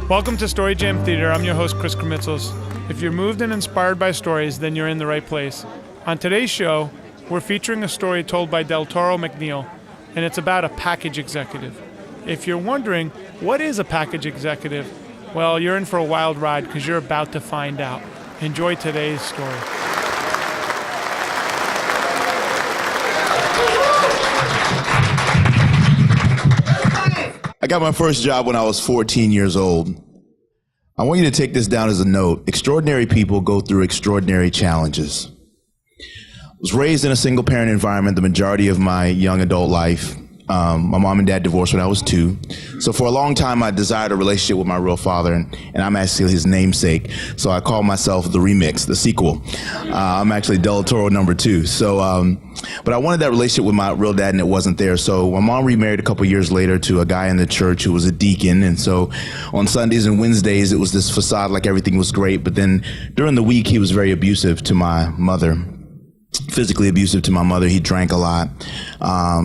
Welcome to Story Jam Theater. I'm your host, Chris Krimitsos. If you're moved and inspired by stories, then you're in the right place. On today's show, we're featuring a story told by Delatorro McNeal, and it's about a package executive. If you're wondering, what is a package executive? Well, you're in for a wild ride because you're about to find out. Enjoy today's story. I got my first job when I was 14 years old. I want you to take this down as a note. Extraordinary people go through extraordinary challenges. I was raised in a single parent environment the majority of my young adult life. My mom and dad divorced when I was 2. So for a long time, I desired a relationship with my real father, and I'm actually his namesake. So I call myself the remix, the sequel. I'm actually Delatorro number 2. So, but I wanted that relationship with my real dad, and it wasn't there. So my mom remarried a couple years later to a guy in the church who was a deacon. And so on Sundays and Wednesdays, it was this facade like everything was great. But then during the week, he was very abusive to my mother. Physically abusive to my mother. He drank a lot.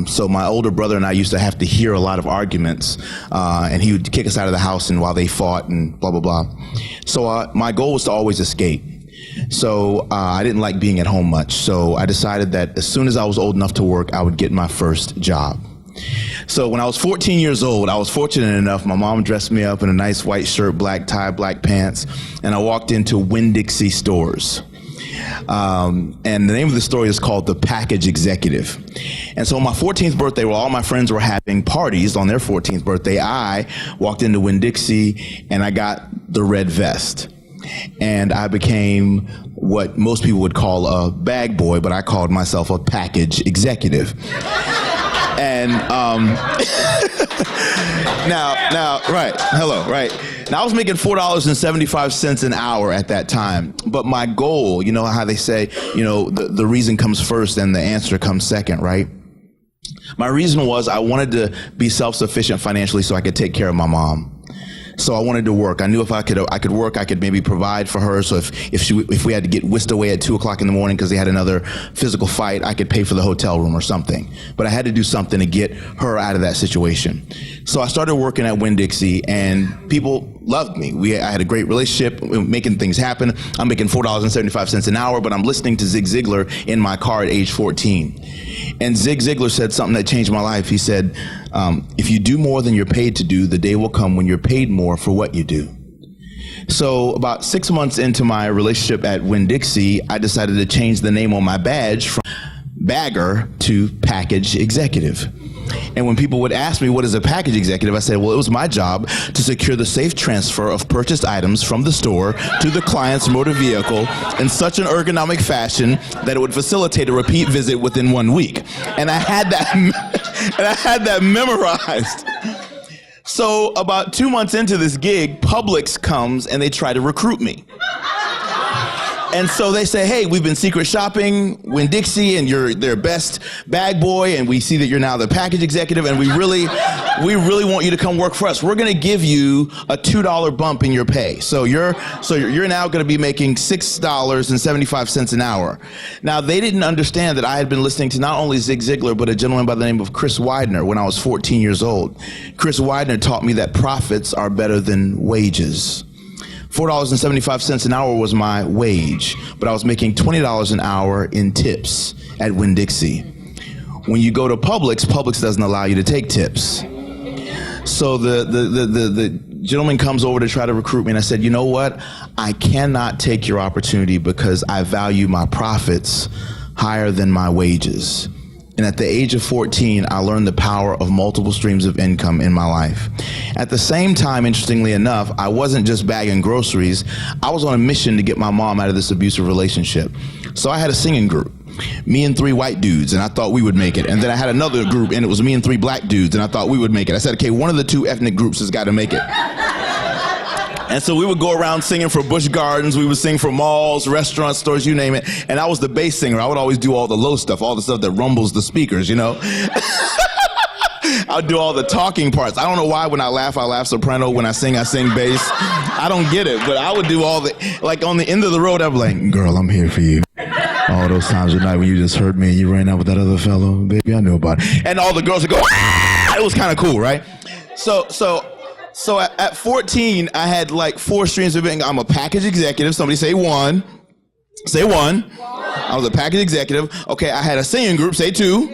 So my older brother and I used to have to hear a lot of arguments, and he would kick us out of the house and while they fought and blah, blah, blah. So my goal was to always escape. So I didn't like being at home much. So I decided that as soon as I was old enough to work, I would get my first job. So when I was 14 years old, I was fortunate enough, my mom dressed me up in a nice white shirt, black tie, black pants, and I walked into Winn-Dixie stores. And the name of the story is called The Package Executive. And so on my 14th birthday, while all my friends were having parties on their 14th birthday, I walked into Winn-Dixie and I got the red vest. And I became what most people would call a bag boy, but I called myself a package executive. And Now I was making $4.75 an hour at that time. But my goal, you know how they say, the reason comes first and the answer comes second, right? My reason was I wanted to be self-sufficient financially so I could take care of my mom. So I wanted to work. I knew if I could work, I could maybe provide for her. So if we had to get whisked away at 2:00 in the morning because they had another physical fight, I could pay for the hotel room or something. But I had to do something to get her out of that situation. So I started working at Winn-Dixie, and people loved me. I had a great relationship, making things happen. I'm making $4.75 an hour, but I'm listening to Zig Ziglar in my car at age 14. And Zig Ziglar said something that changed my life. He said, if you do more than you're paid to do, the day will come when you're paid more for what you do. So about 6 months into my relationship at Winn-Dixie, I decided to change the name on my badge from bagger to package executive. And when people would ask me, what is a package executive? I said, well, it was my job to secure the safe transfer of purchased items from the store to the client's motor vehicle in such an ergonomic fashion that it would facilitate a repeat visit within 1 week. And I had that memorized. So about 2 months into this gig, Publix comes and they try to recruit me. And so they say, hey, we've been secret shopping Winn-Dixie and you're their best bag boy, and we see that you're now the package executive, and we really want you to come work for us. We're going to give you a $2 bump in your pay. So you're now going to be making $6.75 an hour. Now, they didn't understand that I had been listening to not only Zig Ziglar, but a gentleman by the name of Chris Widener when I was 14 years old. Chris Widener taught me that profits are better than wages. $4.75 an hour was my wage, but I was making $20 an hour in tips at Winn-Dixie. When you go to Publix doesn't allow you to take tips. So the gentleman comes over to try to recruit me, and I said, you know what? I cannot take your opportunity because I value my profits higher than my wages. And at the age of 14, I learned the power of multiple streams of income in my life. At the same time, interestingly enough, I wasn't just bagging groceries. I was on a mission to get my mom out of this abusive relationship. So I had a singing group, me and 3 white dudes, and I thought we would make it. And then I had another group, and it was me and 3 black dudes, and I thought we would make it. I said, okay, one of the 2 ethnic groups has got to make it. And so we would go around singing for Busch Gardens. We would sing for malls, restaurants, stores, you name it. And I was the bass singer. I would always do all the low stuff, all the stuff that rumbles the speakers, I'll do all the talking parts. I don't know why when I laugh soprano. When I sing bass. I don't get it, but I would do all the, like on the end of the road, I'd be like, girl, I'm here for you. All those times at night when you just heard me and you ran out with that other fellow, baby, I knew about it. And all the girls would go, ah! It was kind of cool, right? So So at 14, I had like 4 streams of income. I'm a package executive. Somebody say one. Say one. I was a package executive. Okay, I had a singing group. Say 2.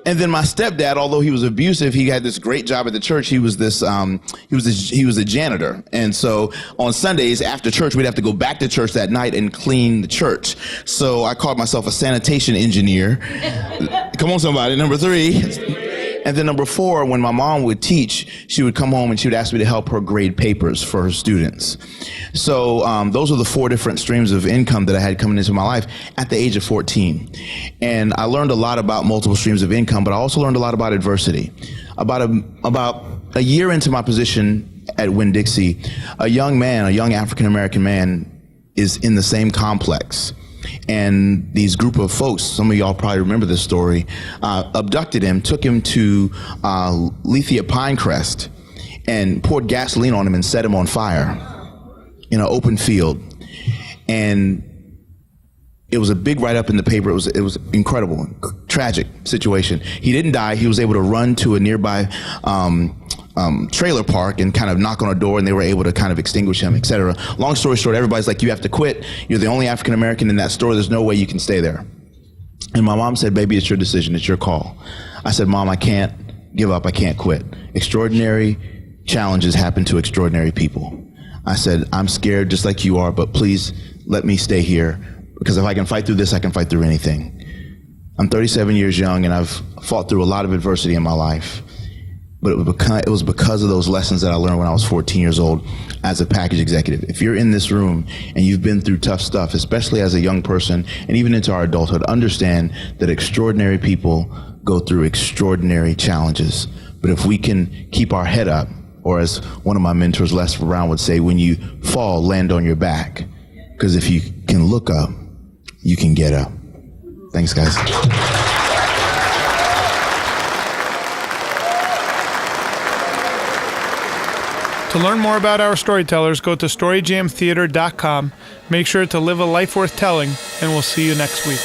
And then my stepdad, although he was abusive, he had this great job at the church. He was a janitor. And so on Sundays after church, we'd have to go back to church that night and clean the church. So I called myself a sanitation engineer. Come on, somebody. Number 3. And then number 4, when my mom would teach, she would come home and she would ask me to help her grade papers for her students. So those are the 4 different streams of income that I had coming into my life at the age of 14. And I learned a lot about multiple streams of income, but I also learned a lot about adversity. About a year into my position at Winn-Dixie, a young African-American man is in the same complex. And these group of folks, some of y'all probably remember this story, abducted him, took him to Lithia Pinecrest, and poured gasoline on him and set him on fire in an open field. And it was a big write-up in the paper. It was incredible, tragic situation. He didn't die. He was able to run to a nearby trailer park and kind of knock on a door, and they were able to kind of extinguish him, etc. Long story short, everybody's like, you have to quit. You're the only African American in that store. There's no way you can stay there. And my mom said, baby, it's your decision. It's your call. I said, Mom, I can't give up. I can't quit. Extraordinary challenges happen to extraordinary people. I said, I'm scared just like you are, but please let me stay here, because if I can fight through this, I can fight through anything. I'm 37 years young, and I've fought through a lot of adversity in my life. But it was because of those lessons that I learned when I was 14 years old as a package executive. If you're in this room and you've been through tough stuff, especially as a young person and even into our adulthood, understand that extraordinary people go through extraordinary challenges. But if we can keep our head up, or as one of my mentors, Les Brown, would say, when you fall, land on your back. Because if you can look up, you can get up. Thanks, guys. To learn more about our storytellers, go to storyjamtheater.com. Make sure to live a life worth telling, and we'll see you next week.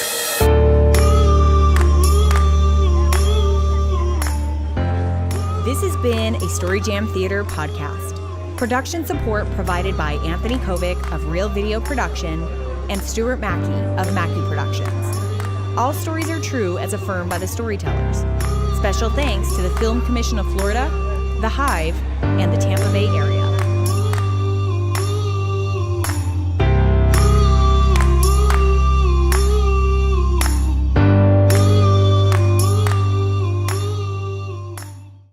This has been a Story Jam Theater podcast. Production support provided by Anthony Kovic of Real Video Production and Stuart Mackey of Mackey Productions. All stories are true as affirmed by the storytellers. Special thanks to the Film Commission of Florida, The Hive, and the Tampa Bay area.